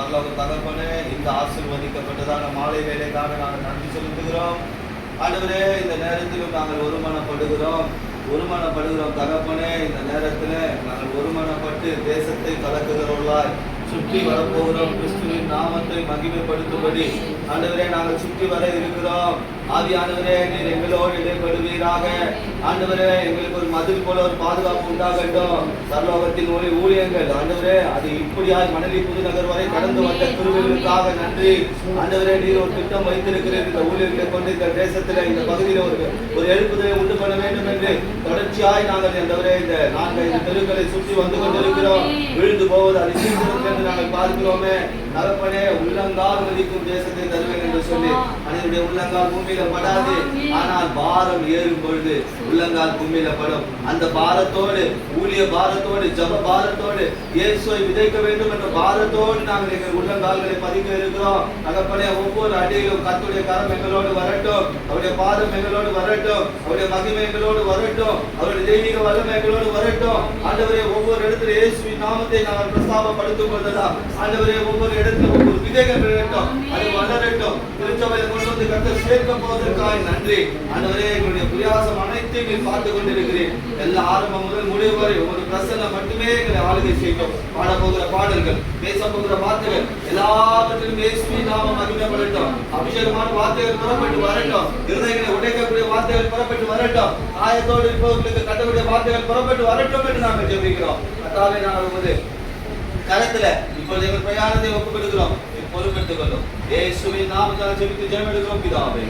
பரலோக தகப்பனே, இந்த ஆசீர்வதிக்கப்பட்டதான மாலை வேலைக்காக நாங்கள் நன்றி செலுத்துகிறோம். ஆண்டவரே, இந்த நேரத்திலும் நாங்கள் ஒருமனப்படுகிறோம் தகப்பனே. இந்த நேரத்தில் நாங்கள் ஒருமனப்பட்டு தேசத்தை கலக்குகிறவர்களாய் சுற்றி வரப்போகிறோம். கிறிஸ்துவின் நாமத்தை மகிமைப்படுத்தும்படி ஆண்டவரே நாங்கள் சுற்றி வர இருக்கிறோம். ஆவியானவரே, நீர் எங்களோடு இடைப்படுவீராக. ஆண்டவரே, எங்களுக்கு ஒரு மதில் போல ஒரு பாதுகாப்பு உண்டாகட்டும். சர்லோகத்தின் ஊழியங்கள் ஆண்டவரே, அது இப்படியாய் மணலி புதுநகர் வரை கடந்து வந்த திருவிழாவுக்காக நன்றி. ஆண்டவரே, நீர் ஒரு திட்டம் வைத்திருக்கிறீர். இந்த ஊழியர்களை கொண்டு இந்த தேசத்தில் இந்த பகுதியில் ஒரு எழுப்புதலை உண்டு பண்ண வேண்டும் என்று தொடர்ச்சியாய் நாங்கள் ஆண்டவரே இந்த 4-5 தெருக்களை சுற்றி வந்து கொண்டிருக்கிறோம். விழுந்து போவது அதிசயம் என்று நாங்கள் பார்க்கிறோமே. தகப்பனே, உள்ளங்கால் மதிக்கும் தேசத்தை தருவேன் என்று சொல்லி அதனுடைய உள்ளங்கால் பூமியில படாது, ஆனால் பாரம் ஏறும் பொழுது உள்ளங்கால் பூமியில படும். அந்த பாரத்தோடு, ஊழிய பாரத்தோடு, ஜப பாரத்தோடு, இயேசுவை விதைக்க வேண்டும் என்ற பாரத்தோடு நாங்கள் எங்கள் உள்ளங்கால்களை பதிக்க இருக்கிறோம். தகப்பனே, ஒவ்வொரு அடியிலும் கர்த்தருடைய கரம் எங்களோடு வரட்டும், அவருடைய பாதம் எங்களோடு வரட்டும், அவருடைய மகிமை எங்களோடு வரட்டும், அவருடைய தெய்வீக வல்லமை எங்களோடு வரட்டும். ஆண்டவரே, ஒவ்வொரு இடத்துல இயேசுவின் நாமத்தை நாங்கள் பிரஸ்தாபப்படுத்தும் போதுதான் ஆண்டவரே, ஒவ்வொரு இடத்துல ஒவ்வொரு விதைகள் விழட்டும், அது வளரட்டும். திருச்சபையில் கொண்டு வந்து கர்த்தர் சேர்க்க போவதற்காக நன்றி. ஆண்டவரே, எங்களுடைய பிரயாசம் அனைத்தையும் நீர் பார்த்து கொண்டிருக்கிறேன். எல்லா ஆரம்பம் முதல் முடிவு வரை ஒரு பிரசன்னம் மட்டுமே எங்களை ஆளுகை செய்யும். பாடப்போகிற பாடல்கள், பேச போகிற வார்த்தைகள் எல்லாவற்றிலும் இயேசுவின் நாமம் மகிமைப்படட்டும். அபிஷேகமான வார்த்தைகள் புறப்பட்டு வரட்டும். இருதயங்களை உடைக்கக்கூடிய வார்த்தைகள் புறப்பட்டு வரட்டும். ஆயத்தோடு இருப்பவர்களுக்கு கட்டக்கூடிய வார்த்தைகள் புறப்பட்டு வரட்டும் என்று நாங்கள் ஜெபிக்கிறோம். கர்த்தாவே, நாங்கள் உமது கரத்துல இப்பொழுது எங்கள் பிரயாணத்தை ஒப்புக் கொடுக்கிறோம். பொறுப்பெடுத்துக் கொள்ளும். இயேசுவின் நாமத்தால் ஜெபித்து ஜெயம் எடுக்கிறோம் பிதாவே.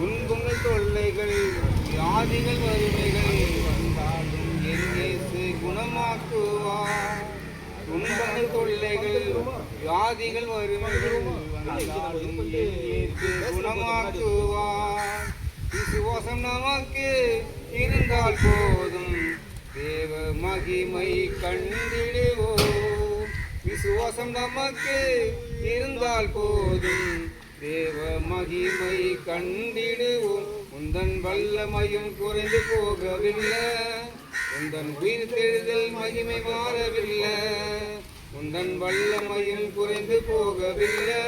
துன்பங்கள், தொல்லைகள், வியாதிகள், வறுமைகள் வந்தாலும் என் இயேசு குணமாக்குவார். துன்பங்கள், தொல்லைகள், வியாதிகள், வறுமைகள் வந்தாலும் என் இயேசு குணமாக்குவார். விசுவாசம் நமக்கு இருந்தால் போதும், தேவ மகிமை கண்டிடுவோம். விசுவாசம் நமக்கு இருந்தால் போதும், தேவ மகிமை கண்டிடுவோம். உந்தன் வல்லமையும் குறைந்து போகவில்லை, உந்தன் உயிர் தெழுதல் மகிமை மாறவில்லை. உந்தன் வல்லமையும் குறைந்து போகவில்லை,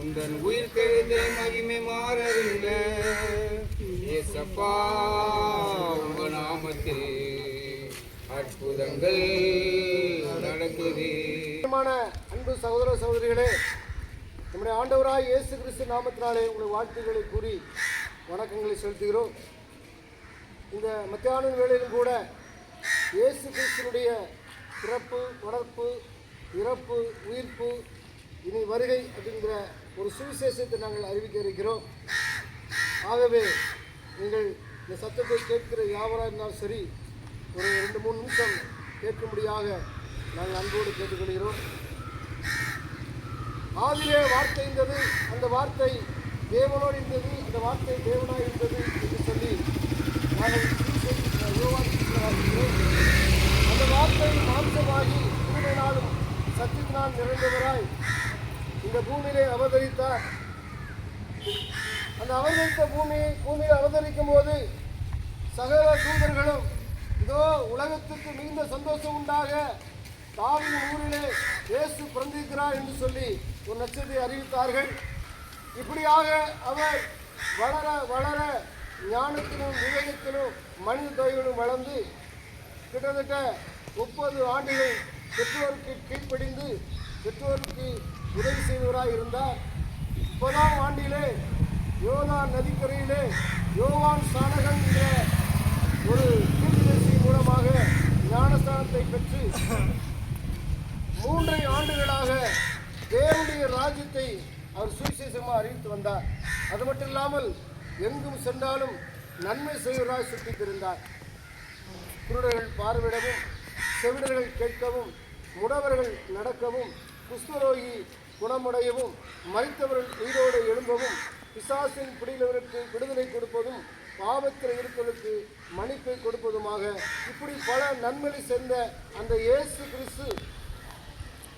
உந்தன் உயிர் தெழுதல் மகிமை மாறவில்லை. ஏசப்பா, உங்க நாமத்தில் அற்புதங்கள் நடக்குது. அன்பு சகோதர சகோதரிகளே, நம்முடைய ஆண்டவராய் இயேசு கிறிஸ்து நாமத்தினாலே உங்களுடைய வாழ்த்துக்களை கூறி வணக்கங்களை செலுத்துகிறோம். இந்த மத்தியான வேளையிலும் கூட இயேசு கிறிஸ்துனுடைய பிறப்பு, வளர்ப்பு, இறப்பு, உயிர்ப்பு, இனி வருகை அப்படிங்கிற ஒரு சுவிசேஷத்தை நாங்கள் அறிவிக்க இருக்கிறோம். ஆகவே நீங்கள் இந்த சத்தத்தை கேட்கிற யாவராக இருந்தாலும் சரி, ஒரு 2-3 நிமிஷம் கேட்கும்படியாக நாங்கள் அன்போடு கேட்டுக்கொள்கிறோம். ஆதிலே வார்த்தை இருந்தது, அந்த வார்த்தை தேவனோடு இருந்தது, அந்த வார்த்தை தேவனாய் இருந்தது என்று சொல்லி நாங்கள் அந்த வார்த்தை மாம்சமாகி பூமியினாலும் சத்தியத்தினால் நிறைந்தவராய் இந்த பூமியிலே அவதரித்தார். அந்த அவதரித்த பூமியில் அவதரிக்கும் போது சகல தூதர்களும் இதோ உலகத்துக்கு மிகுந்த சந்தோஷம் உண்டாக தாவீதின் ஊரிலே இயேசு பிறந்திருக்கிறார் என்று சொல்லி ஒரு நட்சத்திரத்தை அறிவித்தார்கள். இப்படியாக அவர் வளர வளர ஞானத்திலும் விவேகத்திலும் மனித தொகைகளும் வளர்ந்து கிட்டத்தட்ட 30 ஆண்டுகள் பெற்றோருக்கு கீழ்ப்படிந்து பெற்றோருக்கு உதவி செய்தவராக இருந்தார். 30ஆம் ஆண்டிலே யோர்தான் நதிக்கரையிலே யோவான் ஸ்நானகன் என்ற ஒரு தீர்க்கதரிசி மூலமாக அபிஷேகத்தை பெற்று 3 ஆண்டுகளாக தேவனுடைய ராஜ்யத்தை அவர் சுவிசேஷமாக அறிவித்து வந்தார். அது மட்டும் இல்லாமல் எங்கும் சென்றாலும் நன்மை செய்வராய் சுற்றித் திரிந்தார். குருடர்கள் பார்வையிடவும், செவிடர்கள் கேட்கவும், முடவர்கள் நடக்கவும், குஷ்டரோகி குணமடையவும், மரித்தவர்கள் உயிரோடு எழும்பவும், பிசாசின் பிடியிலவருக்கு விடுதலை கொடுப்பதும், பாவத்தில் இருப்பதற்கு மன்னிப்பை கொடுப்பதுமாக இப்படி பல நன்மைகளை சேர்ந்த அந்த இயேசு கிறிஸ்து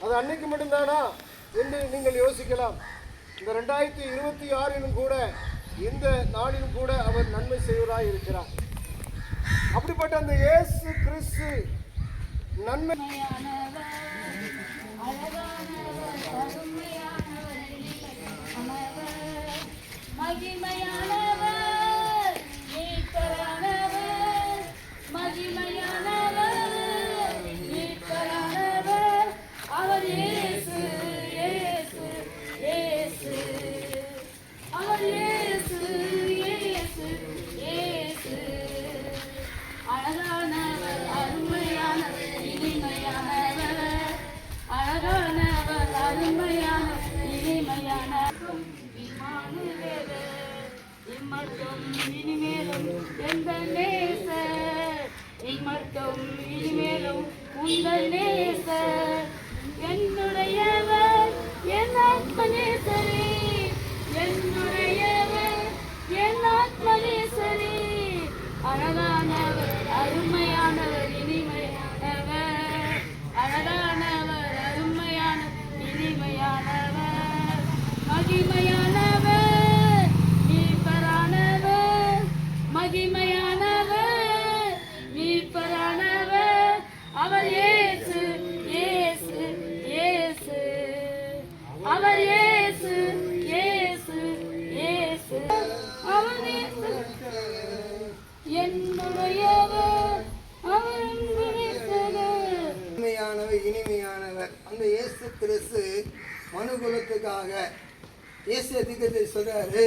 அது அன்னைக்கு மட்டும்தானா என்று நீங்கள் யோசிக்கலாம். இந்த 2026 கூட இந்த நாளிலும் கூட அவர் நன்மை செய்வராய் இருக்கிறார். அப்படிப்பட்ட அந்த இயேசு கிறிஸ்து நன்மை மகிமையானவர், மீட்பரானவர், மகிமையானவர், மீட்பரானவர், அவர் இயேசு, இயேசு, இயேசு, அவர் இயேசு, இயேசு, இயேசு, அழகானவர், அருமையானவர், இனிமையானவர், அழகானவர், அருமையானவர், இனிமையானவர், இம்மட்டும் இனிமேலும் எந்த நேசர், இம்மட்டும் இனிமேலும் உங்கள் நேசர், என்னுடையவர் என் ஆத்மநேசரே, என்னுடையவர் என் ஆத்மநேசரே, அழகானவர், அருமையானவர், இனிமையானவர், அழகானவர், அருமையானவர், இனிமையானவர், மகிமையானவர், மீட்பரானவர், மகிமையானவர், மீட்பரானவர், அவர் இயேசு, இயேசு, இயேசு, அவர் இயேசு, இயேசு, இயேசு, அவர் இயேசு, என்னுடையவர், அவர் நேசர். இனிமையானவர், இனிமையானவர் அந்த இயேசு கிறிஸ்து மனுகுலத்துக்காக இயேசு அதிகத்தை சொல்றாரு,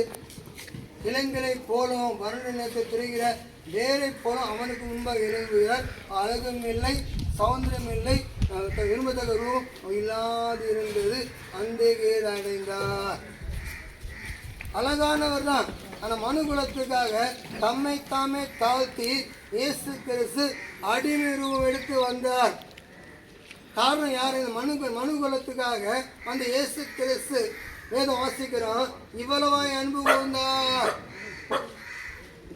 இளங்களை போலும் வறண்ட நிலத்தை திரிகிற வேரை போலும் அவனுக்கு முன்பாக இறங்குகிறார், அழகும் இல்லை, சௌந்தரம் இல்லை, விரும்பத்தக்க ரூபம் இல்லாது இருந்தது, அந்த கேடு அடைந்தார். அழகானவர் தான். ஆனால் மனுகுலத்துக்காக தம்மை தாமே தாழ்த்தி இயேசு கிறிஸ்து அடிமை ரூபம் எடுத்து வந்தார். காரணம் யார்? மனுகுலத்துக்காக அந்த இயேசு கிறிஸ்து வேதம் வாசிக்கிறோம், இவ்வளவாய் அன்பு கூர்ந்தார்.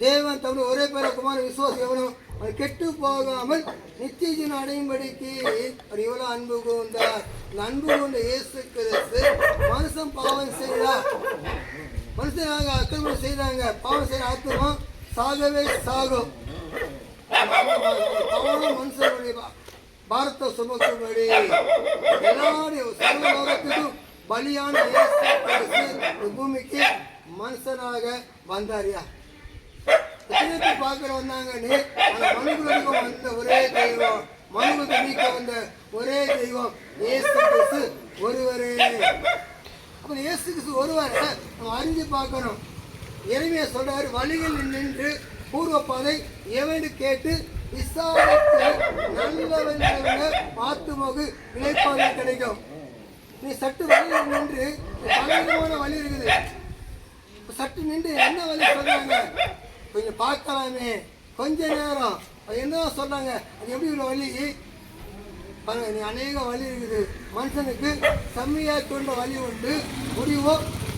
தேவன் தம்முடைய ஒரே பேர குமார விசுவாசம் எவனும் அது கெட்டு போகாமல் நித்திய ஜீவன் அடையும்படிக்கு அவர் இவ்வளவு அன்பு கூர்ந்தார். இந்த அன்பு கொண்ட இயேசு கிறிஸ்து மனுஷன் பாவம் செய்தார், மனுஷனாக அக்கிரமம் செய்தாங்க, பாவம் செய்த ஆத்மா சாகவே சாகும். பாவம் மனுஷனுடைய பாரத சுமக்கும்படி எல்லாரும் சர்வலோகத்துக்கும் பலியான இயேசு கிறிஸ்து பூமிக்கு மனுஷனாக வந்தாரியா. எத்தனை பேர் பார்க்கிற வந்தாங்கன்னு அந்த மனுகுலத்துக்கு வந்த ஒரே தெய்வம், மனுகுலத்தை நீக்க வந்த ஒரே தெய்வம் இயேசு கிறிஸ்து ஒருவரே. அப்ப இயேசு கிறிஸ்து ஒருவரை நம்ம அறிஞ்சு பார்க்கணும். எளிமையா சொல்றாரு, வழியில் நின்று பூர்வ பாதை எவனு கேட்டு விசாரித்து நல்லவங்க ஆத்துமகு இழைப்பாதை கிடைக்கும். நீ சட்டு வழியில் நின்று பலவிதமான வழி இருக்குது, சட்டு நின்று என்ன வழி சொல்றாங்க கொஞ்சம் பார்க்கலாமே, கொஞ்ச நேரம் என்ன சொல்றாங்க, அது எப்படி ஒரு வழி பாருங்க. நீ அநேக வழி இருக்குது, மனுஷனுக்கு செம்மையா கொண்ட வழி உண்டு, முடிவோ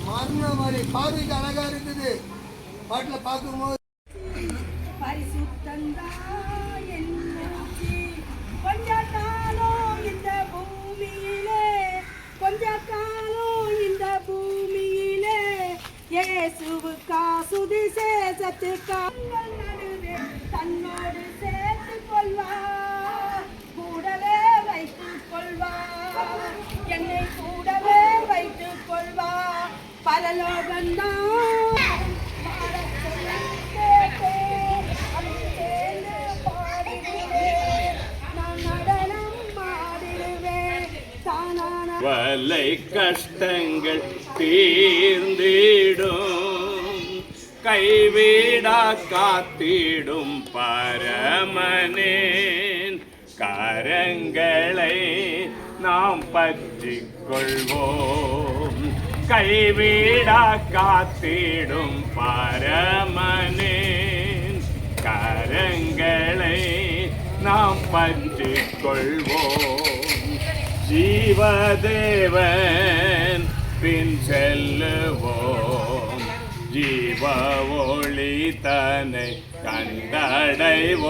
மரண வழி. பார்வைக்கு அழகா இருக்குது, பாட்டுல பார்க்கும்போது கொஞ்ச காலம் இந்த பூமியிலே, கொஞ்ச காலம் இந்த பூமியிலே, இயேசுவுக்கா சுவிசேஷத்துக்கா நடுவே தன்னோடு சேர்த்துக் கொள்வார், கூடவே வைத்துக் கொள்வார், என்னை கூடவே வைத்துக் கொள்வார், பரலோகந்தான் வலை கஷ்டங்கள் தீர்ந்திடும், கைவிடா காத்திடும் பரமனேன், கரங்களை நாம் பற்றிக் கொள்வோம். கைவிடா காத்திடும் பரமனின் கரங்களை நாம் பற்றிக் கொள்வோம். ஜீவதேவன் பின் செல்லுவோம். ஜீவ ஒளி தன்னை கண்டடைவோம்.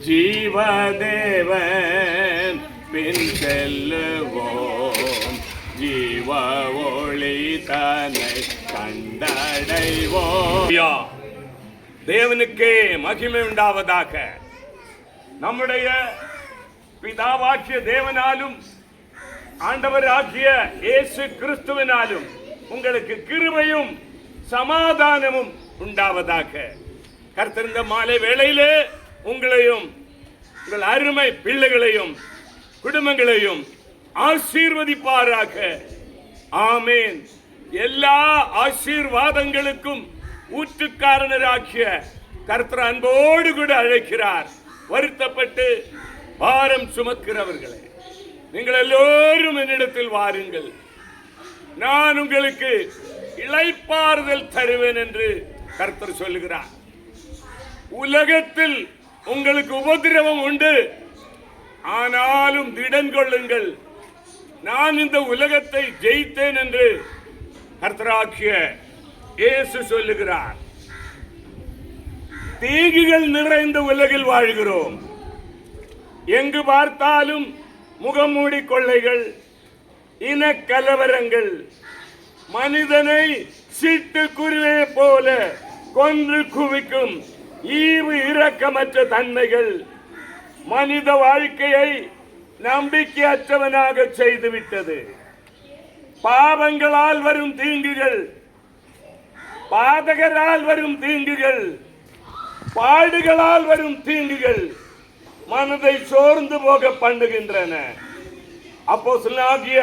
ஜீவதேவன் பின் செல்லுவோம். ஜீவ ஒளி தன்னை கண்டடைவோம். தேவனுக்கே மகிமை உண்டாவதாக. நம்முடைய பிதாவாகிய தேவனாலும் ஆண்டவராகிய இயேசு கிறிஸ்துவினாலும் உங்களுக்கு கிருபையும் சமாதானமும் உண்டாவதாக. கர்த்தர் இந்த மாலை வேளையிலே உங்களையும் உங்கள் அருமை பிள்ளைகளையும் குடும்பங்களையும் ஆசீர்வதிப்பாராக. ஆமேன். எல்லா ஆசீர்வாதங்களுக்கும் ஊற்றுக்காரனராகிய கர்த்தர் அன்போடு கூட அழைக்கிறார். வருத்தப்பட்டு பாரம் சுமக்கிறவர்களே, நீங்கள் எல்லோரும் என்னிடத்தில் வாருங்கள், நான் உங்களுக்கு இளைப்பாறுதல் தருவேன் என்று கர்த்தர் சொல்லுகிறார். உலகத்தில் உங்களுக்கு உபதிரவம் உண்டு, ஆனாலும் திடன் கொள்ளுங்கள், நான் இந்த உலகத்தை ஜெயித்தேன் என்று கர்த்தராகிய இயேசு சொல்லுகிறார். தீங்குகள் நிறைந்த உலகில் வாழ்கிறோம். எங்கு பார்த்தாலும் முகமூடி கொள்ளைகள், இன கலவரங்கள், மனிதனை சிட்டுக்குருவியை போல கொன்று குவிக்கும் ஈவு இரக்கமற்ற தன்மைகள் மனித வாழ்க்கையை நம்பிக்கையற்றவனாக செய்துவிட்டது. பாவங்களால் வரும் தீங்குகள், பாதகரால் வரும் தீங்குகள், பாடுகளால் வரும் தீங்குகள் மனதை சோர்ந்து போக பண்ணுகின்றன. அப்போஸ்தலனாகிய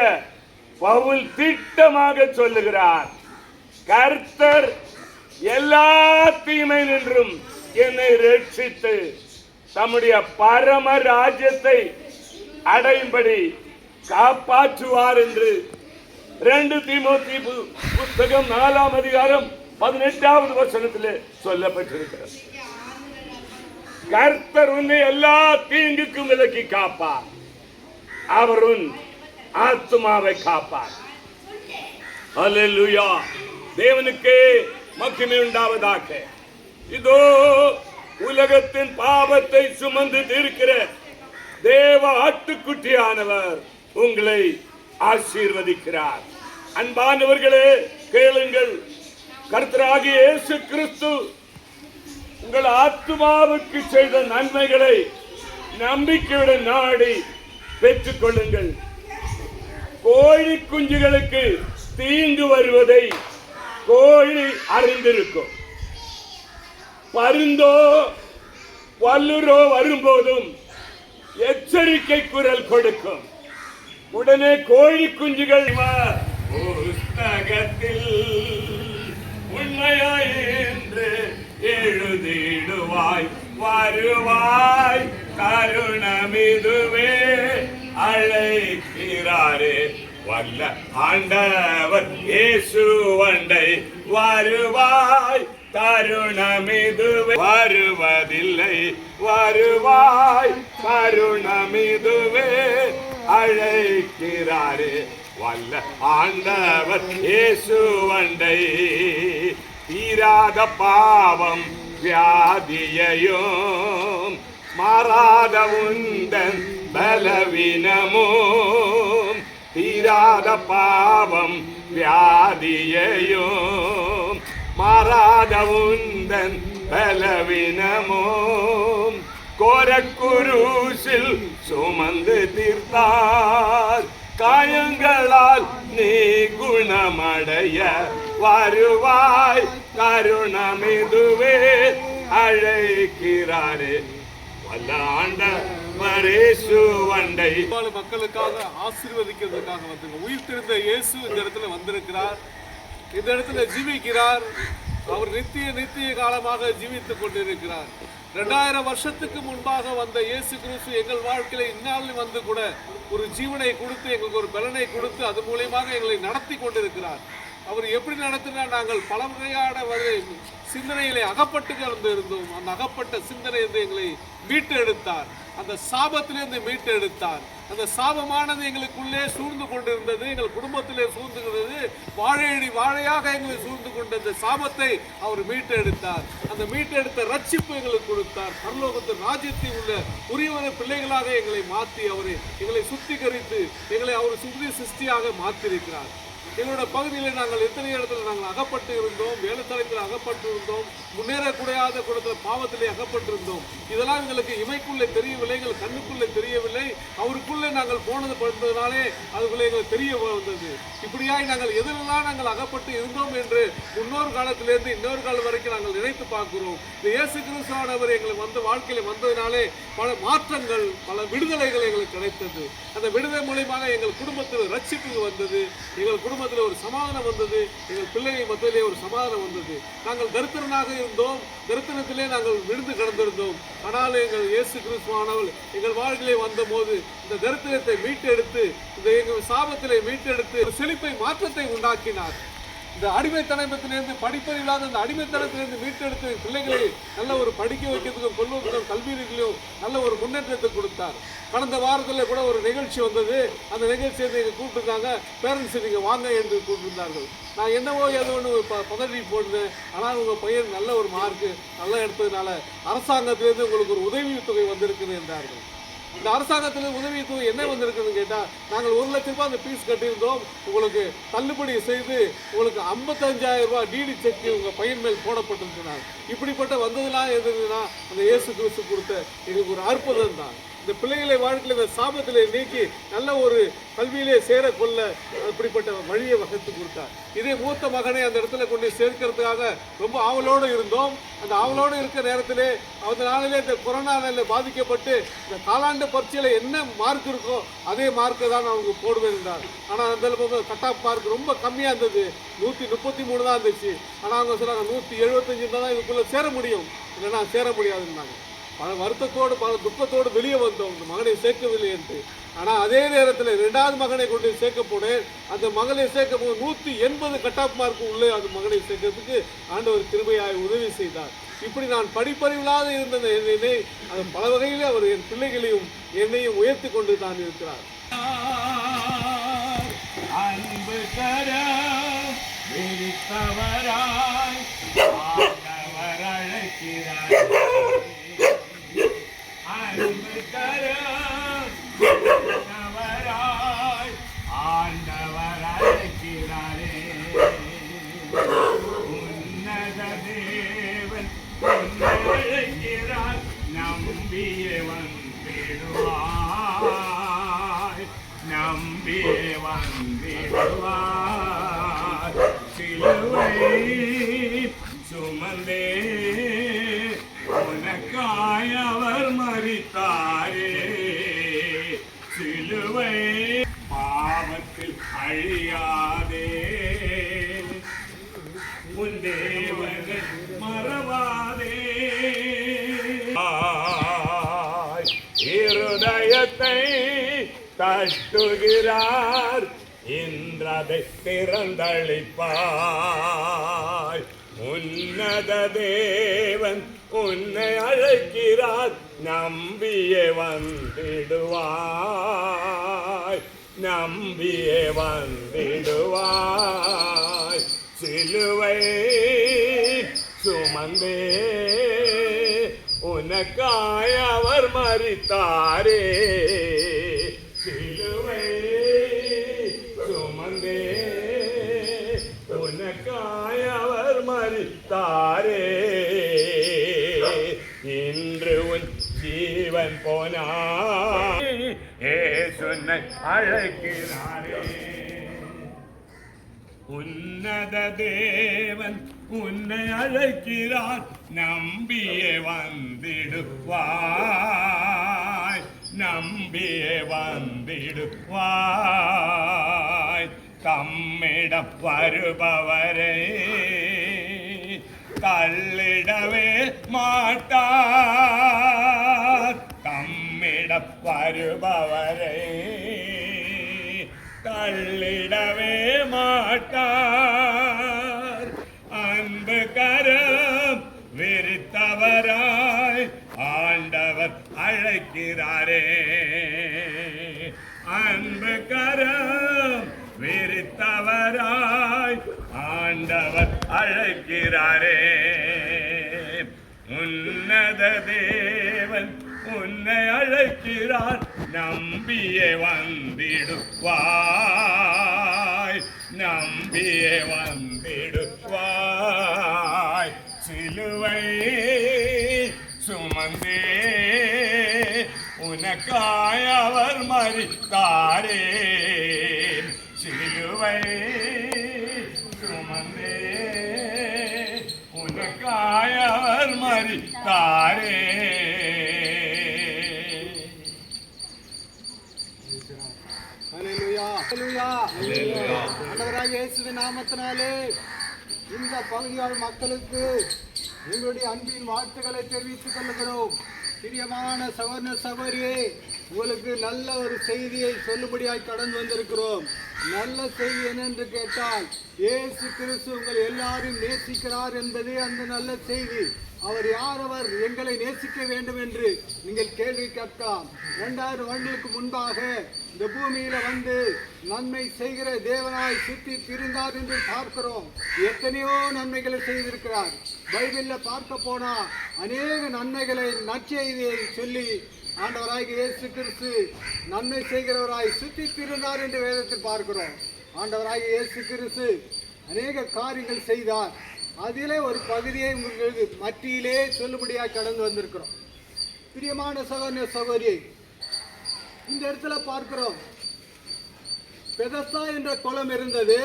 பவுல் திட்டமாக சொல்லுகிறார், கர்த்தர் எல்லா தீமை நின்றும் என்னை ரட்சித்து தம்முடைய பரம ராஜ்யத்தை அடையும்படி காப்பாற்றுவார் என்று 2 தீமோத்தேயு புத்தகம் 4ஆம் அதிகாரம் 18வது வசனத்திலே சொல்லப்பட்டிருக்கிறது. கர்த்தர் உன்னை எல்லா தீங்குக்கும் விலக்கி காப்பார், அவர் உன் ஆத்துமாவை காப்பார். அல்லேலூயா. தேவனுக்கு மகிமை உண்டாவதாக. இதோ உலகத்தின் பாவத்தை சுமந்து தீர்க்கிற தேவ ஆட்டுக்குட்டியானவர் உங்களை ஆசீர்வதிக்கிறார். அன்பானவர்களே, கேளுங்கள். கர்த்தராகிய இயேசு கிறிஸ்து உங்கள் ஆத்துமாவுக்கு செய்த நன்மைகளை நம்பிக்கையுடன் நாடி பெற்றுக் கொள்ளுங்கள். கோழி குஞ்சுகளுக்கு தீங்கு வருவதை கோழி அறிந்திருக்கும். பருந்தோ வல்லுரோ வரும்போதும் எச்சரிக்கை குரல் கொடுக்கும். உடனே கோழி குஞ்சுகள் புஸ்தகத்தில் உண்மையாய் என்று எழுதிடுவாய், வருவாய், கருணமிதுவே அழைக்கிறாரே வல்ல ஆண்டவர் இயேசு வண்டை வருவாய், கருணமிதுவே வருவதில்லை, வருவாய், கருணமிதுவே அழைக்கிறாரே வல்ல ஆண்டவர் இயேசு வண்டை. தீராத பாவம் வியாதியையும் மாறாத உந்தன் பலவீனமும், தீராத பாவம் வியாதியையும் மாறாத உந்தன் பலவீனமும் கோரக்குருசில் சுமந்து தீர்த்தார். காயங்களால் நீ குணமடைய வருவாய், கருணமிதுவே அழைக்கிறாரே வல்ல ஆண்டவர் இயேசு வண்டை. மக்களுக்காக ஆசீர்வதிக்கிறதுக்காக வந்து உயிர் தெரிந்த இயேசு இந்த இடத்துல வந்திருக்கிறார். இந்த இடத்துல ஜீவிக்கிறார். அவர் நித்திய காலமாக ஜீவித்துக் கொண்டிருக்கிறார். 2000 வருஷத்துக்கு முன்பாக வந்த இயேசு கிறிஸ்து எங்கள் வாழ்க்கையில இந்நாளில் வந்து கூட ஒரு ஜீவனை கொடுத்து எங்களுக்கு ஒரு பலனை கொடுத்து அது மூலியமாக எங்களை நடத்தி கொண்டிருக்கிறார். அவர் எப்படி நடத்தினார்? நாங்கள் பல வகையான சிந்தனையிலே அகப்பட்டு இருந்தோம். அந்த அகப்பட்ட சிந்தனையிலிருந்து எங்களை மீட்டு எடுத்தார். அந்த சாபத்திலிருந்து மீட்டு எடுத்தார். அந்த சாபமானது எங்களுக்குள்ளே சூழ்ந்து கொண்டிருந்தது, எங்கள் குடும்பத்திலே சூழ்ந்துகிறது, வாழையடி வாழையாக எங்களை சூழ்ந்து கொண்ட அந்த சாபத்தை அவர் மீட்டு எடுத்தார். அந்த மீட்டு எடுத்த ரட்சிப்பு எங்களுக்கு கொடுத்தார். பரலோகத்தின் ராஜ்யத்தில் உள்ள உரியவர பிள்ளைகளாக எங்களை மாற்றி அவரை எங்களை சுத்திகரித்து எங்களை அவர் சுத்தி சிருஷ்டியாக மாற்றிருக்கிறார். எங்களோட பகுதியில் நாங்கள் எத்தனை இடத்துல நாங்கள் அகப்பட்டு இருந்தோம், வேலைத்தளத்தில் அகப்பட்டு இருந்தோம், முன்னேறக்கூடாத கூடத்தில் பாவத்திலே அகப்பட்டிருந்தோம். இதெல்லாம் எங்களுக்கு இமைக்குள்ளே தெரியவில்லை, எங்கள் கண்ணுக்குள்ளே தெரியவில்லை. அவருக்குள்ளே நாங்கள் போனது படுத்ததுனாலே அதுக்குள்ளே எங்களுக்கு தெரிய வந்தது. இப்படியாய் நாங்கள் எதிரெல்லாம் நாங்கள் அகப்பட்டு இருந்தோம் என்று முன்னொரு காலத்திலிருந்து இன்னொரு காலம் வரைக்கும் நாங்கள் நினைத்து பார்க்கிறோம். இந்த இயேசு கிறிஸ்துவானவர் எங்களுக்கு வந்து வாழ்க்கையில் வந்ததினாலே பல மாற்றங்கள், பல விடுதலைகள் எங்களுக்கு கிடைத்தது. அந்த விடுதலை மூலியமாக எங்கள் குடும்பத்தில் ரட்சிப்பு வந்தது, எங்கள் குடும்பத்தில் ஒரு சமாதானம் வந்தது, எங்கள் பிள்ளைகள் மத்தியிலே ஒரு சமாதானம் வந்தது. நாங்கள் தரித்திரனாக இருந்தோம், தரித்திரத்திலே நாங்கள் விழுந்து கிடந்திருந்தோம். ஆனால் எங்கள் இயேசு கிறிஸ்துவானவர் எங்கள் வாழ்க்கையிலே வந்த போது இந்த தரித்திரத்தை மீட்டெடுத்து, இந்த எங்கள் சாபத்திலே மீட்டெடுத்து ஒரு செழிப்பை மாற்றத்தை உண்டாக்கினார். இந்த அடிமைத்தனத்திலிருந்து படிப்பறிவில்லாத இந்த அடிமைத்தனத்திலிருந்து மீட்டெடுத்து பிள்ளைகளை நல்ல ஒரு படிக்க வைக்கிறதுக்கும் கொள்வதற்கும் கல்வியிலும் நல்ல ஒரு முன்னேற்றத்தை கொடுத்தார். கடந்த வாரத்தில் கூட ஒரு நிகழ்ச்சி வந்தது. அந்த நிகழ்ச்சியை நீங்கள் கூப்பிட்டுருந்தாங்க, பேரண்ட்ஸ் நீங்கள் வாங்க என்று கூப்பிட்டுருந்தார்கள். நான் என்னவோ ஏதோ ஒன்று பதவி போடுறேன், ஆனால் உங்கள் பையன் நல்ல ஒரு மார்க்கு நல்லா எடுத்ததுனால அரசாங்கத்திலேருந்து உங்களுக்கு ஒரு உதவித்தொகை வந்திருக்குது என்றார்கள். இந்த அரசாங்கத்தில் உதவித்தொகை என்ன வந்திருக்குன்னு கேட்டால், நாங்கள் 1 லட்ச ரூபாய் அந்த ஃபீஸ் கட்டியிருந்தோம், உங்களுக்கு தள்ளுபடி செய்து உங்களுக்கு 55,000 ரூபாய் டிடி செக் உங்கள் பையன் மேல் போடப்பட்டிருக்கிறார். இப்படிப்பட்ட வந்ததுலாம் எதுனா அந்த இயேசு கிறிஸ்து கொடுத்த எங்களுக்கு ஒரு அற்புதம் தான். இந்த பிள்ளைகளை வாழ்க்கையில் இந்த சாபத்திலே நீக்கி நல்ல ஒரு கல்வியிலே சேரக்கொள்ள அப்படிப்பட்ட வழியை வகுத்து கொடுத்தார். இதே மூத்த மகனை அந்த இடத்துல கொண்டு சேர்க்கிறதுக்காக ரொம்ப ஆவலோடு இருந்தோம். அந்த ஆவலோடு இருக்கிற நேரத்திலே அந்த நாளிலே இந்த கொரோனாவில் பாதிக்கப்பட்டு இந்த காலாண்டு பரீட்சையில் என்ன மார்க் இருக்கோ அதே மார்க்கை தான் அவங்க போடுவேன் என்றார். ஆனால் அந்த கட் ஆஃப் மார்க் ரொம்ப கம்மியாக இருந்தது, 133 தான் இருந்துச்சு. ஆனால் அவங்க சொன்னாங்க 175 தான் இதுக்குள்ளே சேர முடியும், இல்லைன்னா சேர முடியாதுன்னாங்க. பல வருத்தத்தோடு பல துக்கத்தோடு வெளியே வந்தோம், இந்த மகனை சேர்க்கவில்லை என்று. ஆனால் அதே நேரத்தில் 2வது மகனை கொண்டு சேர்க்க போனேன். அந்த மகனை சேர்க்க போது 180 கட் ஆஃப் மார்க் உள்ளே அந்த மகனை சேர்க்கறதுக்கு ஆண்டவர் கிருபையாய் உதவி செய்தார். இப்படி நான் படிப்பறிவில்லாத இருந்த என்னை அது பல வகையிலே அவர் என் பிள்ளைகளையும் என்னையும் உயர்த்தி கொண்டு தான் இருக்கிறார். அன்பு தர விரித்தவராய் ஆண்டவர் அழைக்கிறார். அன்பு தர விரித்தவராய் ஆண்டவர் அழைக்கிறாரே. உன்னத தேவன் உன்னை அழைக்கிறார், நம்பியே வந்திடுவாய், நம்பியே வந்திடுவாய். சிலுவை சுமந்தே உனக்காய் அவர் மரித்தாரே. சிலுவை பாவத்தில் அழியாதே, உன் தேவனை மறவாதே. இருதயத்தை தட்டுகிறார், இன்றதை திறந்தளிப்பாய். உன்னத தேவன் உன்னை அழைக்கிறார், நம்பியே வந்திடுவாய், நம்பியே வந்திடுவாய். சிலுவை சுமந்தே உனக்காய் அவர் மரித்தாரே. சிலுவை சுமந்தே உனக்காய் அவர் மரித்தாரே. இன்று உன் ஜீவன் போனாய், இயேசுவை அழைக்கிறாரே. உன்னத தேவன் உன்னை அழைக்கிறார், நம்பியே வந்திடுவாய், நம்பியே வந்திடுவாய். தம்மிடம் வருபவரே தள்ளிடவே மாட்டார். தம்மிட வருபவரை தள்ளிடவே மாட்டார். அன்பு கரம் விரித்தவராய் ஆண்டவர் அழைக்கிறாரே. அன்பு கரம் விரித்தவராய் ஆண்டவர் அழைக்கிறாரே. உன்னத தேவன் உன்னை அழைக்கிறார், நம்பியே வந்திடுவாய், நம்பியே வந்திடுவாய். சிலுவை சுமந்தே உனக்காய் அவர் மரித்தாரே. சிலுவை சுமந்தே உனக்காய் அவர் மரித்தாரே. ஆண்டவராகிய இயேசுவின் நாமத்தினாலே இந்த பகுதியால் மக்களுக்கு எங்களுடைய அன்பின் வாழ்த்துக்களை தெரிவித்துக் கொள்கிறோம். பிரியமான சகோதர சகோதரியே, உங்களுக்கு நல்ல ஒரு செய்தியை சொல்லும்படியாய் கடந்து வந்திருக்கிறோம். நல்ல செய்தி என்னென்று கேட்டால், இயேசு கிறிஸ்து உங்கள் எல்லாரும் நேசிக்கிறார் என்பதே அந்த நல்ல செய்தி. அவர் யார்? அவர் எங்களை நேசிக்க வேண்டும் என்று நீங்கள் கேள்வி கேட்கலாம். 2000 வருடங்களுக்கு முன்பாக இந்த பூமியில வந்து நன்மை செய்கிற தேவனாய் சுத்தி திரிந்தார் என்று பார்க்கிறோம். எத்தனையோ நன்மைகளை செய்திருக்கிறார். பைபிள்ல பார்க்க போனா அநேக நன்மைகளை நற்செய்தியை சொல்லி ஆண்டவராகிய இயேசு கிறிஸ்து நன்மை செய்கிறவராய் சுத்தி திரிந்தார் என்று வேதத்தில் பார்க்கிறோம். ஆண்டவராகிய இயேசு கிறிஸ்து அநேக காரியங்கள் செய்தார். அதிலே ஒரு பகுதியை உங்களுக்கு மத்தியிலே சொல்லும்படியாக கடந்து வந்திருக்கிறோம். பிரியமான சகோதர சகோதரி, இந்த இடத்துல பார்க்கிறோம், பெதஸ்தா என்ற குளம் இருந்தது.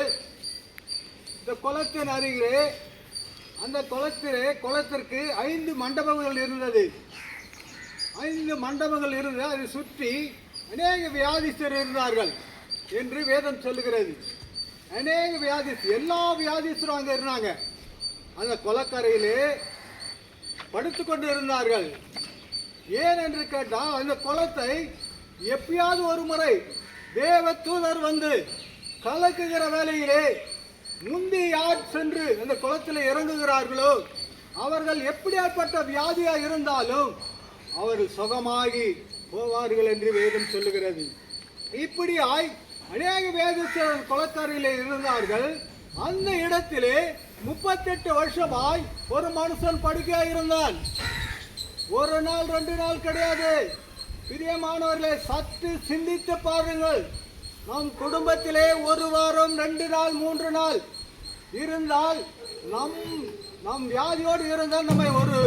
இந்த குளத்தின் அருகிலே அந்த குளத்திற்கு 5 மண்டபங்கள் இருந்தது. 5 மண்டபங்கள் இருந்து அதை சுற்றி அநேக வியாதிஸ்தர் இருந்தார்கள் என்று வேதம் சொல்லுகிறது. அநேக எல்லா வியாதிஸ்தரும் அங்கே இருந்தாங்க. அந்த குளக்கரையிலே படுத்து கொண்டு இருந்தார்கள். ஏன் என்று கேட்டால், அந்த குளத்தை எப்பயாவது ஒரு முறை தேவ தூதர் வந்து கலக்குகிற வேளையிலே முந்தி யார் சென்று அந்த குளத்தில் இறங்குகிறார்களோ அவர்கள் எப்படியாப்பட்ட வியாதியாக இருந்தாலும் அவர்கள் சுகமாகி போவார்கள் என்று வேதம் சொல்லுகிறது. இப்படியாய் அநேக வேதஸ்தர் குளக்கரையிலே இருந்தார்கள். அந்த இடத்திலே 38 வருஷமாய் ஒரு மனுஷன் படுக்கையாக இருந்தான். ஒரு நாள் 2 நாள் கிடையாது. பிரியமானவர்களே, சற்று சிந்தித்து பாருங்கள். நம் குடும்பத்திலே 1 வாரம் 2 நாள் 3 நாள் இருந்தால், நம் வியாதியோடு இருந்தால் நம்மை ஒரு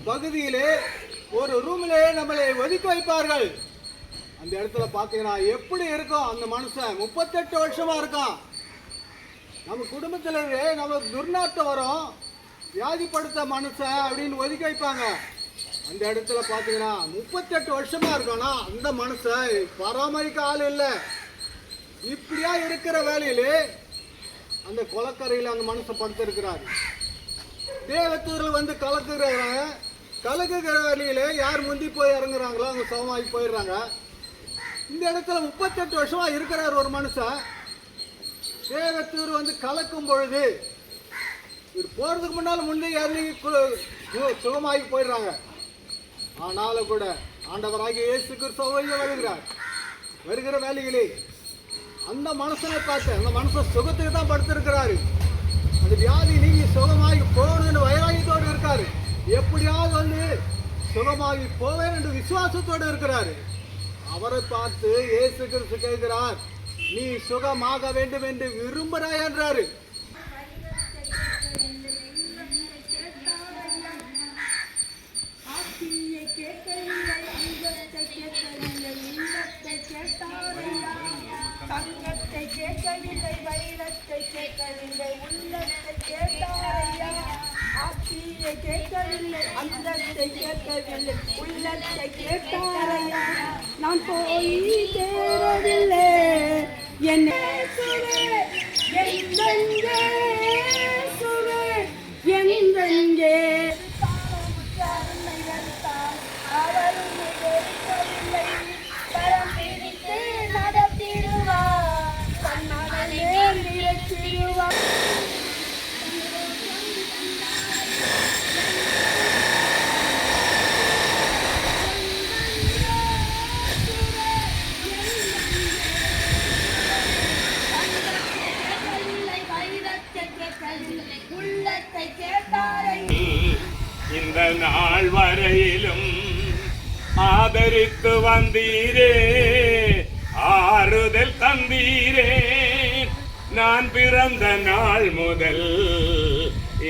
பகுதியிலே ஒரு ரூமிலே நம்மளை ஒதுக்கி வைப்பார்கள். அந்த இடத்துல பார்த்தீங்கன்னா எப்படி இருக்கும் அந்த மனுஷன்? 38 வருஷமா இருக்கான். நம்ம குடும்பத்திலே நம்ம துர்நாற்றம் வரும், வியாதிப்படுத்த மனுஷன் அப்படின்னு ஒதுக்கி வைப்பாங்க. அந்த இடத்துல பார்த்தீங்கன்னா 38 வருஷமா இருக்கானா அந்த மனுஷன் பராமரிக்க ஆள் இல்லை. இப்படியா இருக்கிற வேலையிலே அந்த குளக்கரையில் அந்த மனுஷன் படுத்திருக்கிறார். தேவத்தூரில் வந்து கலக்குகிற வேலையிலே யார் முந்தி போய் இறங்குறாங்களோ அவங்க சமமாகி போயிடுறாங்க. இந்த இடத்துல 38 வருஷமா இருக்கிறார் ஒரு மனுஷன். தேவத்தூர் வந்து கலக்கும் பொழுது போறதுக்கு முன்னால் முன்னே இறங்கி சுகமாகி போயிடுறாங்க. ஆனாலும் கூட ஆண்டவராகிய இயேசு கிறிஸ்து வருகிற வேலையிலே அந்த மனுஷனை பார்த்து, அந்த மனுஷன் சுகத்துக்கு தான் படுத்திருக்கிறாரு. அந்த வியாதி நீங்கி சுகமாகி போகணும்னு வைராகியத்தோடு இருக்காரு. எப்படியாவது வந்து சுகமாகி போவேன் என்று விசுவாசத்தோடு இருக்கிறாரு. அவரை பார்த்து இயேசு கிறிஸ்து கேட்கிறார், நீ சுகமாக வேண்டும் என்று விரும்புகிறாய் என்றாரு. தங்கத்தை கேட்கவில்லை, வைரத்தை கேட்கவில்லை, உள்ளத்தை கேட்டாரையா. ஆட்சியை கேட்கவில்லை, அந்தத்தை கேட்கவில்லை, உள்ளத்தை கேட்டாரையா. நான் போய் தேரவில்லை என்னே சுவே, எந்தெங்கே சுவே, எந்தெங்கே ஆதரித்து வந்தீரே, ஆறுதல் தந்தீரே. நான் பிறந்த நாள் முதல்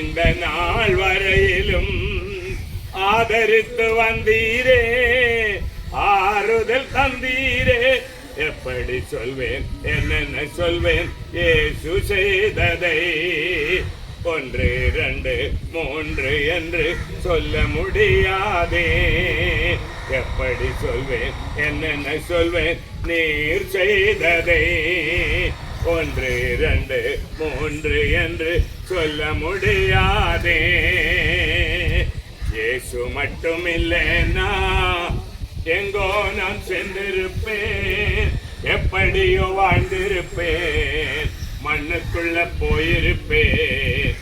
இந்த நாள் வரையிலும் ஆதரித்து வந்தீரே, ஆறுதல் தந்தீரே. எப்படி சொல்வேன், என்னென்ன சொல்வேன் இயேசு செய்ததை? 1 2 3 என்று சொல்ல முடியாதே. எப்படி சொல்வேன், என்னென்ன சொல்வேன் நீர் செய்ததை? 1 2 3 என்று சொல்ல முடியாதே. இயேசு மட்டும் இல்லைன்னா எங்கோ நான் சென்றிருப்பேன், எப்படியோ வாழ்ந்திருப்பேன், மண்ணுக்குள்ள போயிருப்பேன்.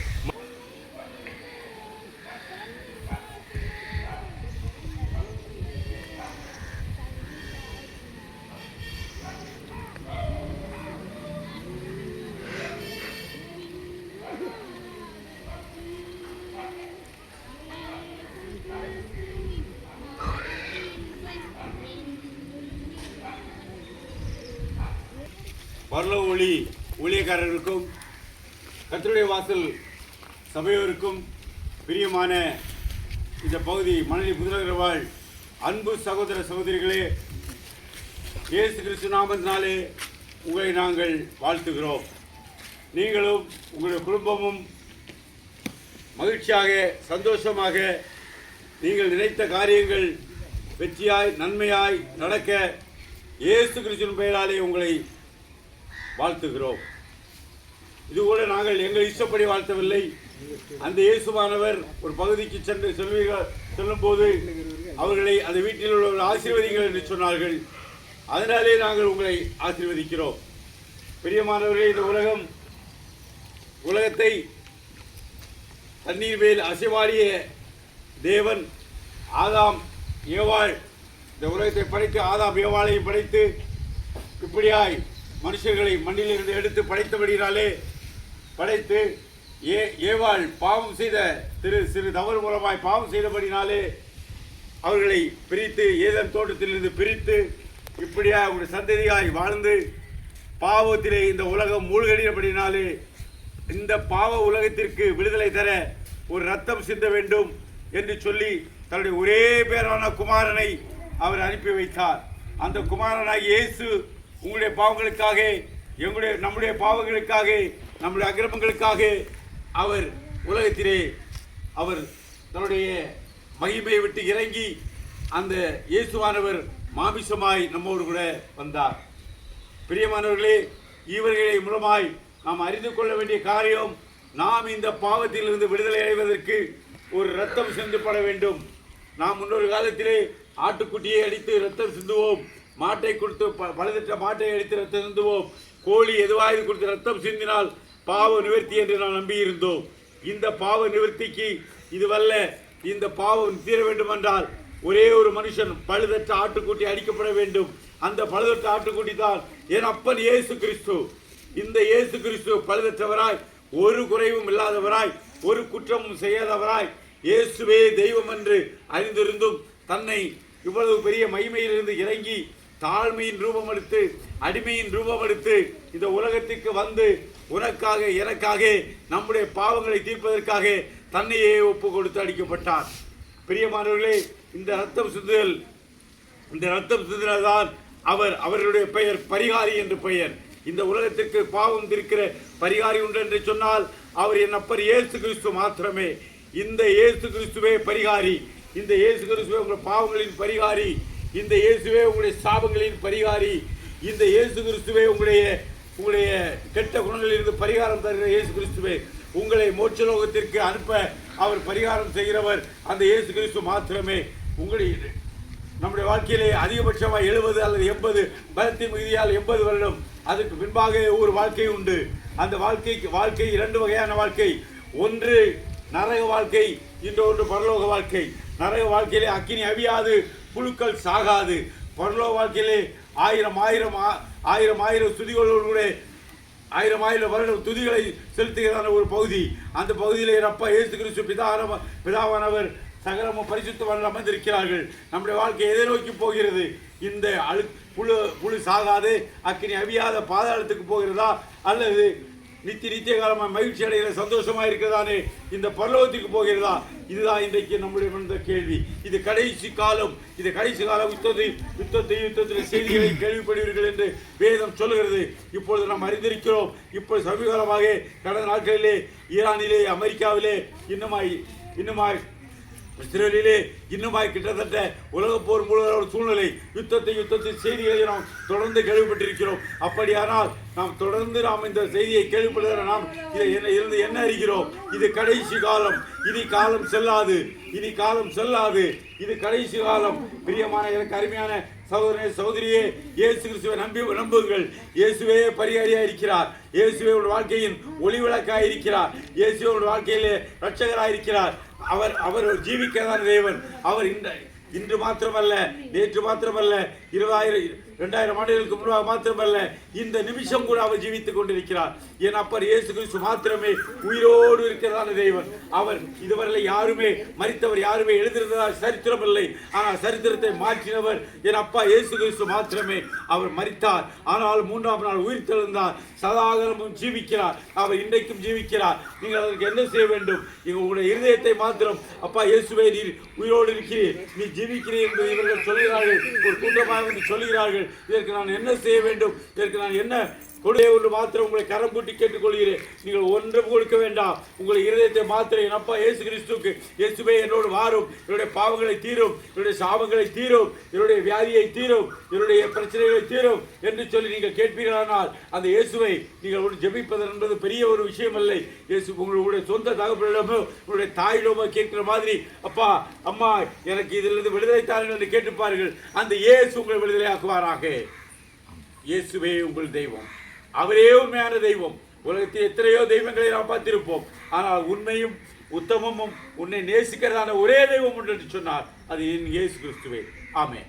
பரலோக ஒளி ஊழியக்காரர்களுக்கும் கர்த்தருடைய வாசல் சபையோருக்கும் பிரியமான இந்த பகுதி மணலி புதுநகர்வாழ் அன்பு சகோதர சகோதரிகளே, இயேசு கிறிஸ்து நாமத்தினாலே உங்களை நாங்கள் வாழ்த்துகிறோம். நீங்களும் உங்களுடைய குடும்பமும் மகிழ்ச்சியாக சந்தோஷமாக நீங்கள் நினைத்த காரியங்கள் வெற்றியாய் நன்மையாய் நடக்க இயேசு கிறிஸ்துவின் பெயராலே உங்களை வாழ்த்துகிறோம். இது கூட நாங்கள் எங்கள் இஷ்டப்படி வாழ்த்தவில்லை. அந்த இயேசுவானவர் ஒரு பகுதிக்கு செல்லும் போது அவர்களை அந்த வீட்டில் உள்ளவர்கள் ஆசீர்வதிங்கள் என்று சொன்னார்கள். அதனாலே நாங்கள் உங்களை ஆசீர்வதிக்கிறோம். பிரியமானவர்களே, இந்த உலகத்தை தண்ணீர் மேல் அசைவாடிய தேவன் ஆதாம் ஏவாள், இந்த உலகத்தை படைத்து ஆதாம் ஏவாளை படைத்து இப்படியாய் மனுஷர்களை மண்ணிலிருந்து எடுத்து படைத்தபடினாலே படைத்து ஏவாள் பாவம் செய்த சிறு தவறு மூலமாய் பாவம் செய்தபடினாலே அவர்களை பிரித்து ஏதேன் தோட்டத்திலிருந்து பிரித்து இப்படியா ஒரு சந்ததியாய் வாழ்ந்து பாவத்திலே இந்த உலகம் மூழ்கடினபடினாலே இந்த பாவ உலகத்திற்கு விடுதலை தர ஒரு ரத்தம் சிந்த வேண்டும் என்று சொல்லி தன்னுடைய ஒரே பேரான குமாரனை அவர் அனுப்பி வைத்தார். அந்த குமாரனாய் இயேசு உங்களுடைய பாவங்களுக்காக, நம்முடைய பாவங்களுக்காக, நம்முடைய அக்கிரமங்களுக்காக அவர் உலகத்திலே அவர் தன்னுடைய மகிமையை விட்டு இறங்கி அந்த இயேசுவானவர் மாமிசமாய் நம்மோடு கூட வந்தார். பிரியமானவர்களே, இவர்களை மூலமாய் நாம் அறிந்து கொள்ள வேண்டிய காரியம், நாம் இந்த பாவத்திலிருந்து விடுதலை அடைவதற்கு ஒரு ரத்தம் சிந்தப்பட வேண்டும். நாம் முன்னொரு காலத்திலே ஆட்டுக்குட்டியை அடித்து ரத்தம் சிந்துவோம், மாட்டை கொடுத்து பழுதற்ற மாட்டை அடித்து ரத்தம் சிந்துவோம், கோழி எதுவாக கொடுத்து ரத்தம் சிந்தினால் பாவ நிவர்த்தி என்று நாம் நம்பியிருந்தோம். இந்த பாவ நிவர்த்திக்கு இதுவல்ல. இந்த பாவம் தீர வேண்டுமென்றால் ஒரே ஒரு மனுஷன் பழுதற்ற ஆட்டுக்குட்டி அடிக்கப்பட வேண்டும். அந்த பழுதற்ற ஆட்டுக்குட்டி தான் என் அப்பன் இயேசு கிறிஸ்து. இந்த இயேசு கிறிஸ்து பழுதற்றவராய், ஒரு குறைவும் இல்லாதவராய், ஒரு குற்றமும் செய்யாதவராய், இயேசுவே தெய்வம் என்று அறிந்திருந்தும் தன்னை இவ்வளவு பெரிய மகிமையிலிருந்து இறங்கி தாழ்மையின் ரூபம் எடுத்து, அடிமையின் ரூபம் எடுத்து இந்த உலகத்திற்கு வந்து உனக்காக எனக்காக நம்முடைய பாவங்களை தீர்ப்பதற்காக தன்னையே ஒப்பு கொடுத்து அடிக்கப்பட்டார். பிரியமானவர்களே, இந்த ரத்தம் சிந்தினதான் அவர்களுடைய பெயர் பரிகாரி என்று பெயர். இந்த உலகத்திற்கு பாவம் தீர்க்கிற பரிகாரி உண்டு என்று சொன்னால் அவர் என் அப்பர் இயேசு கிறிஸ்து மாத்திரமே. இந்த இயேசு கிறிஸ்துவே பரிகாரி. இந்த இயேசு கிறிஸ்துவே உங்கள் பாவங்களின் பரிகாரி. இந்த இயேசுவே உங்களுடைய சாபங்களின் பரிகாரி. இந்த இயேசு கிறிஸ்துவே உங்களுடைய கெட்ட குணங்களிலிருந்து பரிகாரம் தருகிற இயேசு கிறிஸ்துவே. உங்களை மோட்சலோகத்திற்கு அனுப்ப அவர் பரிகாரம் செய்கிறவர் அந்த இயேசு கிறிஸ்து மாத்திரமே. நம்முடைய வாழ்க்கையிலே அதிகபட்சமாக 70 அல்லது 80, பலத்தின் மிகுதியால் 80 வருடம். அதுக்கு பின்பாக ஒரு வாழ்க்கை உண்டு. அந்த வாழ்க்கை 2 வகையான வாழ்க்கை. ஒன்று நரக வாழ்க்கை, இன்னொன்று பரலோக வாழ்க்கை. நரக வாழ்க்கையிலே அக்கினி அவியாது, புழுக்கள் சாகாது. பரலோக வாழ்க்கையிலே 1000 துதிகளோடு கூட 1000 வருடம் துதிகளை செலுத்துகிறதான ஒரு பகுதி. அந்த பகுதியிலே அப்பா இயேசு கிறிஸ்து பிதாவானவர் சகலமும் பரிசுத்தவான்கள் அமர்ந்திருக்கிறார்கள். நம்முடைய வாழ்க்கை எதை நோக்கி போகிறது? இந்த புழு சாகாது அக்கினி அவியாத பாதாளத்துக்கு போகிறதா, அல்லது நித்திய காலமாக மகிழ்ச்சி அடைகிற சந்தோஷமா இருக்கிறதானே இந்த பரலோகத்துக்கு போகிறதா? இதுதான் இன்றைக்கு நம்முடைய வந்த கேள்வி. இது கடைசி காலம். இது கடைசி காலம். யுத்தத்தில் செய்திகளை கேள்விப்படுவீர்கள் என்று வேதம் சொல்கிறது. இப்பொழுது நாம் அறிந்திருக்கிறோம். இப்பொழுது சமீபகாலமாக கடந்த நாட்களிலே ஈரானிலே, அமெரிக்காவிலே, இன்னுமாய் இஸ்ரேலிலே இன்னுமாய் கிட்டத்தட்ட உலக போர் முழுவதோட சூழ்நிலை, யுத்தத்தின் செய்திகளை நாம் தொடர்ந்து கேள்விப்பட்டிருக்கிறோம். அப்படியானால் நாம் தொடர்ந்து இந்த செய்தியை கேள்விப்படுகிற நாம் இருந்து என்ன அறிகிறோம்? இது கடைசி காலம். இனி காலம் செல்லாது. இது கடைசி காலம். பிரியமான எனக்கு அருமையான சகோதரனே, சகோதரியே, இயேசு கிறிஸ்துவை நம்புங்கள். இயேசுவே பரிகாரியாக இருக்கிறார். இயேசுவே உங்கள் வாழ்க்கையின் ஒளிவிளக்காக இருக்கிறார். இயேசுவே உங்கள் வாழ்க்கையிலே இரட்சகராக இருக்கிறார். அவர் ஜீவிக்கிறதான தேவன். அவர் இன்று மாத்திரமல்ல, நேற்று மாத்திரமல்ல, 2000 ஆண்டுகளுக்கு முன்பாக மாத்திரமல்ல, இந்த நிமிஷம் கூட அவர் ஜீவித்துக் கொண்டிருக்கிறார். என் அப்பர் இயேசு கிறிஸ்து மாத்திரமே உயிரோடு இருக்கிறதான தேவன். அவர் இதுவரை மரித்தவர் யாருமே எழுதியிருந்ததாக சரித்திரம் இல்லை. ஆனால் சரித்திரத்தை மாற்றினவர் என் அப்பா இயேசு கிறிஸ்து மாத்திரமே. அவர் மரித்தார், ஆனால் 3ஆம் நாள் உயிர் தெழுந்தார். சதாகாலமும் ஜீவிக்கிறார். அவர் இன்றைக்கும் ஜீவிக்கிறார். நீங்கள் அதற்கு என்ன செய்ய வேண்டும்? உங்களுடைய இருதயத்தை மாத்திரம், அப்பா இயேசுவே நீர் உயிரோடு இருக்கிறீர், நீ ஜீவிக்கிறீர் என்று இவர்கள் சொல்கிறார்கள். ஒரு கூட்டமாக வந்து சொல்கிறார்கள். இதற்கு நான் என்ன செய்ய வேண்டும்? இதற்கு நான் என்ன கொடுக்க ஒன்று மாத்திரம் உங்களை கரம் கூட்டி கேட்டுக்கொள்கிறேன். நீங்கள் ஒன்றும் கொடுக்க வேண்டாம். உங்களை இருதயத்தை மாத்திரம் என் அப்பா இயேசு கிறிஸ்துவுக்கு, இயேசுவே என்னோடு வாரும், என்னுடைய பாவங்களை தீரும், என்னுடைய சாபங்களை தீரும், என்னுடைய வியாதியை தீரும், என்னுடைய பிரச்சனைகளை தீரும் என்று சொல்லி நீங்கள் கேட்பீர்களானால் அந்த இயேசுவை நீங்கள் ஜெபிப்பது என்பது பெரிய ஒரு விஷயம் இல்லை. இயேசு உங்களுடைய சொந்த தகப்பனிடமோ உங்களுடைய தாயிடமோ கேட்கிற மாதிரி, அப்பா அம்மா எனக்கு இதிலிருந்து விடுதலை தாருங்கள் என்று கேட்டுப்பார்கள். அந்த இயேசு உங்களை விடுதலையாக்குவாராக. இயேசுவே உங்கள் தெய்வம். அவரே உண்மையான தெய்வம். உலகத்தில் எத்தனையோ தெய்வங்களை நாம் பார்த்திருப்போம். ஆனால் உண்மையும் உத்தமமும் உன்னை நேசிக்கிறதான ஒரே தெய்வம் உண்டு என்று சொன்னார். அது இயேசு கிறிஸ்துவே. ஆமென்.